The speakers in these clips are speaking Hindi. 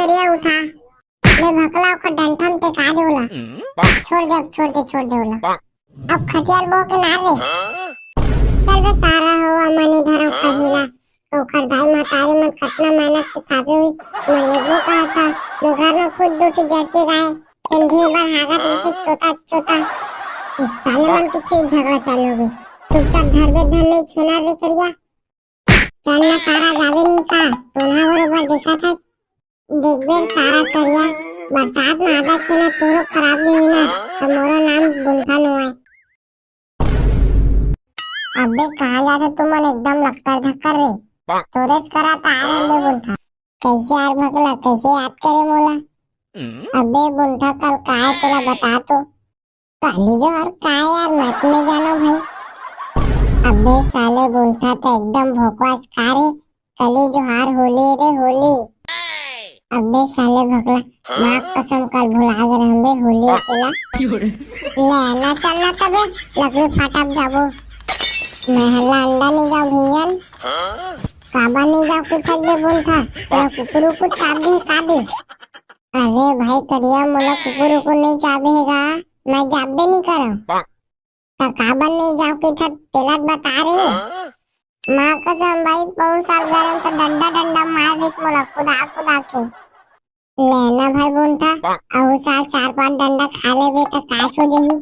करिया उठा मैं भकला का डंठम टेका दे बोला छोड़ दे बोला अब खटियाल बो के ना रे चल बे सारा हुआ मनी धरम खजीला तो कर दाई महतारी मन कतना मेहनत से खाबे हुई मैं लेबो कहा था जो घर में खुद दूटी जैसे गाय तेन भी बार हागा तुमके चोता इस साले मन की फिर झगड़ा चालू हो गई चुपचाप घर में धन नहीं छेना रे करिया चलना सारा जावे नहीं का तोना बरोबर देखा था देख बे सारा करिया बरसात में आधा छेना तोरो खराब नहीं हुई ना तो मोरो नाम बुंठा नो है अबे कहाँ जाते तुम मन एकदम लक्कर धक्कर रे तोरेस करा था आ रहे बुंठा कैसे यार भगला कैसे याद करे मोला अबे बुंठा कल काय तेरा बता तो काली जो और काय यार मैं तुम्हें जाना भाई अबे साले बुंठा तो एकदम भोकवास का रे कली जो हार होली रे होली अबे साले भगला माँ कसम कल भुला गए हम बे होली अकेला लेना चलना तबे लकड़ी फाटब जाबो महला अंडा नहीं जाओ भैयन काबा नहीं जाओ किथक दे बुंठा तेरा कुकुरू को चाप दे का दे अरे भाई करिया मोला कुकुरू को नहीं चाबेगा मैं जाबे नहीं करम तो काबा नहीं जाओ किथक तेला बता रे माँ कसम भाई बहुत साल गरम तो डंडा मार दिस मोला खुदा के लेना भाई बुंठा अब साल 4-5 डंडा खा लेबे तो काश हो जही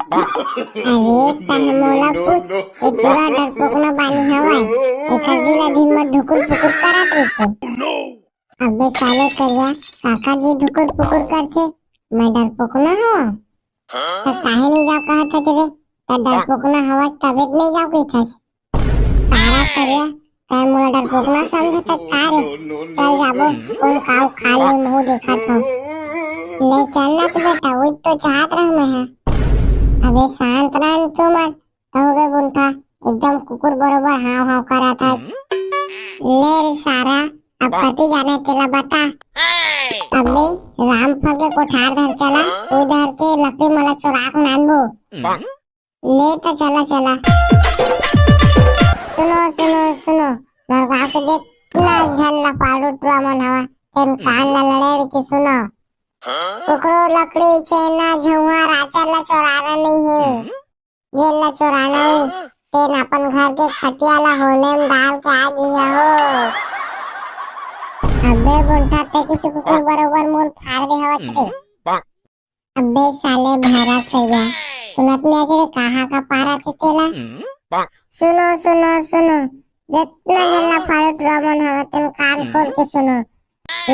अरे तह मोला पूछ ये पूरा डरपोक न बानी हवा एक दिला दिन में ढुकुर पुकुर करत रहते अबे साले करिया काका जी ढुकुर पुकुर करते मैं डरपोक न हो तो काहे नहीं जाओ कहा था चले तो डरपोक न हवा तबे नहीं जाओ कही था सारा करिया काय मोला डरपोक न समझता का रे चल जाबो कौन काव खा ले मुंह देखा था ले चलना तो बेटा वो तो चाहत रह मैं है अबे शांत रहन तू मत कहोगे बुंठा एकदम कुकुर बरोबर हाव करा था ले रे सारा अब कति जाने तेला बता अबे राम फगे कोठार धर चला उधर के लकड़ी मला चुराक नानबो ले तो चला सुनो भगवा के जितना झल्ला पाड़ू टुआ मन हवा तेन कान ला लड़े के सुनो कुकरो लकड़ी छेना झुआ राचा ला चोराना नहीं है जेल ला चोराना है तेन अपन घर के खटिया ला होले में डाल के आ जिया हो अबे बुंठा ते किसी कुकुर बरोबर मोल फाड़ दे हवा छे अबे साले भरा करिया सुनत नहीं आजे कहाँ का पारा थे तेला सुनो जितना गल्ला फाड़ो ड्रामन हवा तुम कान खोल के सुनो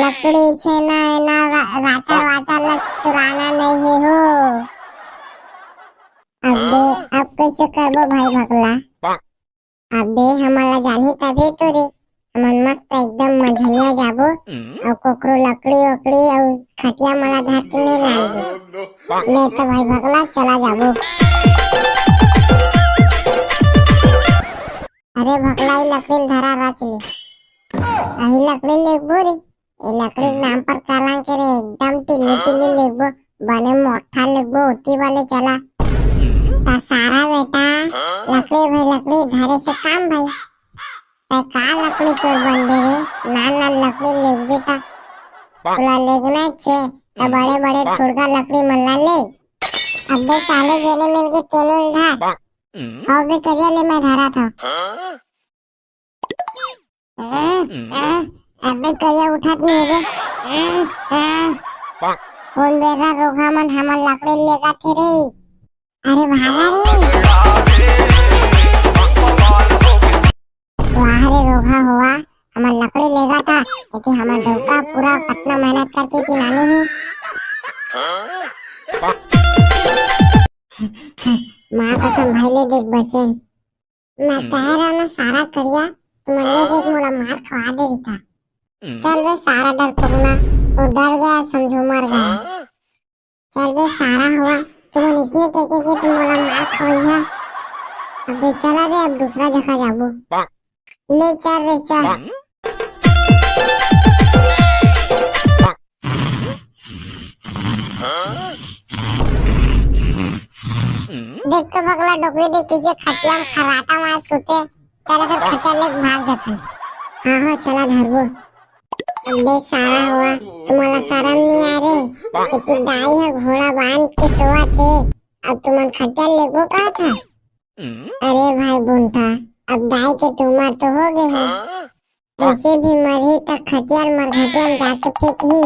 लकड़ी छेना ना राचा ला चुराना नहीं है हो अबे अब कैसे करबो भाई भगला अबे हमारा जानी तभी तो रे हमन मस्त एकदम मझलिया जाबो और कोकरो लकड़ी वकड़ी और खटिया मला धर के नहीं लाबो ले तो भाई भगला चला जाबो अरे भगलाई लकड़ी धरा राचली अही लकड़ी लेबो रे ये लकड़ी नाम पर कालां के रे एकदम टिल्ली लेबो बने मोठा लेबो उती वाले चला ता सारा बेटा लकड़ी धरे से काम भाई ते का लकड़ी चोर बन दे रे ना लकड़ी लेबे ता पूरा लेगना छे ता बड़े ठुड़का लकड़ी मल्ला ले अबे साले जेने मिल के तेने उठा अबे करिया ले मैं धरा था अबे करिया उठत नहीं रे कौन बेरा रोगा मन हमन लकड़ी लेगा थे रे अरे भागा रे वाह रे रोगा हुआ हमन लकड़ी लेगा था लेकिन हमन डोका पूरा कितना मेहनत करके की नानी है माँ कसम भाई ले देख बचेन मैं कह रहा ना सारा करिया तुम ले देख मोला मार खवा दे था चल बे सारा डर पगना वो डर गया समझो मर गया चल बे सारा हुआ तुम इसने कह के तुम मोला मार खवाई है अब चला रे अब दूसरा जगह जाबो ले चल रे चल देख तो भगला डोकरी देख के खटिया में खराटा मार सोते चला कर खटिया ले भाग जाता हाँ चला धरबो अबे सारा हुआ, तुम्हाला शरम नहीं आ रही? इतनी गाय है घोड़ा बांध के सोआ थे, अब तुम खटिया लेगो कहा था? अरे भाई बुंठा, अब गाय के तुमर तो हो गए हैं, ऐसे भी मरी तक खटियाल मरघटियाल जाके फेंक ही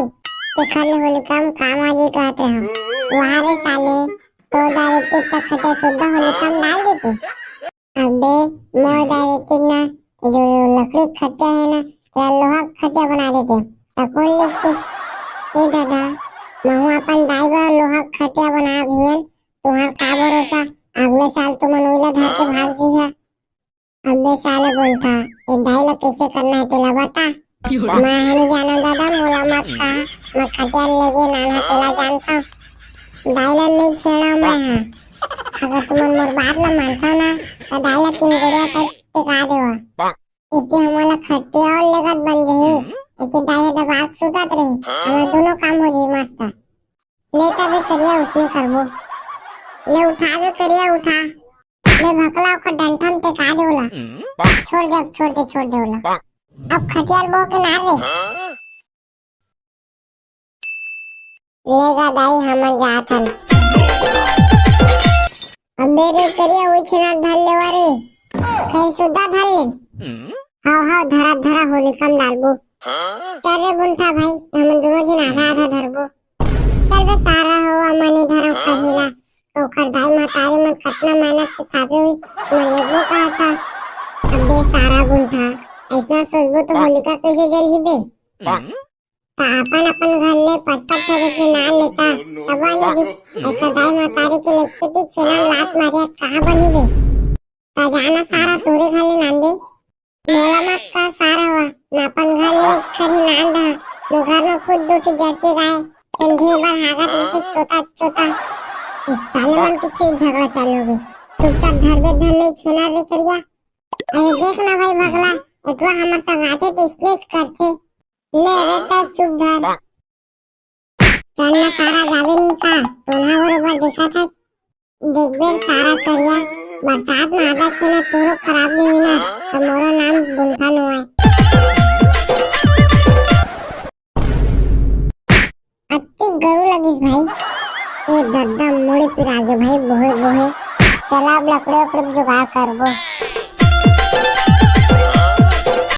ते खल होली कम काम आजे कहते हम वहां रे साले तो दारेते तक खटे सुद्धा होली कम डाल देते। अबे मोर दारेते ना ये जो लकड़ी खटिया है ना तेरा लोहा खटिया बना देते तकोल लेके ए दादा महू अपन दाइबा लोहा खटिया बना भियन तुम्हार का भरोसा अगले साल तुम मनोइला धर के भाग जी है। अबे साले बोलता ये दाइला कैसे करना है तेला बता। मैं नहीं जाना दादा मोला मत कहा, मैं खटिया लेके नाना तेला जानता हूँ, दाइला नहीं छेड़ा मैं हाँ। अगर तुम मोर बात ना मानता ना तो दाइला 3 गुड़िया तक टिका देवा। इतनी हमारा खटिया और लगत बन गई, इतनी दाइला दबाग सुतत रही, हमारे दोनों काम हो जी मस्त। ले तबे करिया उसने करबो, ले उठा दे करिया उठा, ले भकला को डंठम टिका देवला, छोड़ दे ओला। अब खटियाल बो के ना रे लेगा दाई हमन जाथन। अबे रे करिया ओइ छना धर लेवा रे, कहीं सुद्धा धर ले। हां धरा होली कम डालबो। चल रे बुंठा भाई हमन दोनों जन आधा धरबो। चल बे सारा हो मनी धरम कहिला ओखर दाई मातारी मन कितना मेहनत से खाबे हुई मैं लेबो कहा था। अबे सारा बुंठा ऐसा सोचबो तो होलिका कैसे जल ही बे। अपन घर ले 5-5 छे के नाम लेता तब वाले ऐसा दाई मातारी के लेके तो छेना लात मारिया कहां बनी बे। ता जाना सारा तोरे घर ले नांदे मोला मत का सारा हुआ ना अपन घर ले खरी नांदा नो घर में खुद दूटी जैसे गाय कंधे पर हागा तुमके चोता इस साले मन के फिर झगड़ा चालू हो गई। चुपचाप धर नहीं छेना रे करिया। अरे देख ना भाई भगला एकवा हमर संग आते तो स्नेच करते ले रे ता चुप धर चलना सारा जावे नहीं का तोना बरोबर देखा था देख बे सारा करिया बरसात में आधा छेना तोरो खराब नहीं हुई ना तो मोरा नाम बुंठा नो है। अति गरु लगिस भाई ए दद्दा मोड़े पिरा दे भाई बोहे चला अब लकड़े जुगाड़ करबो।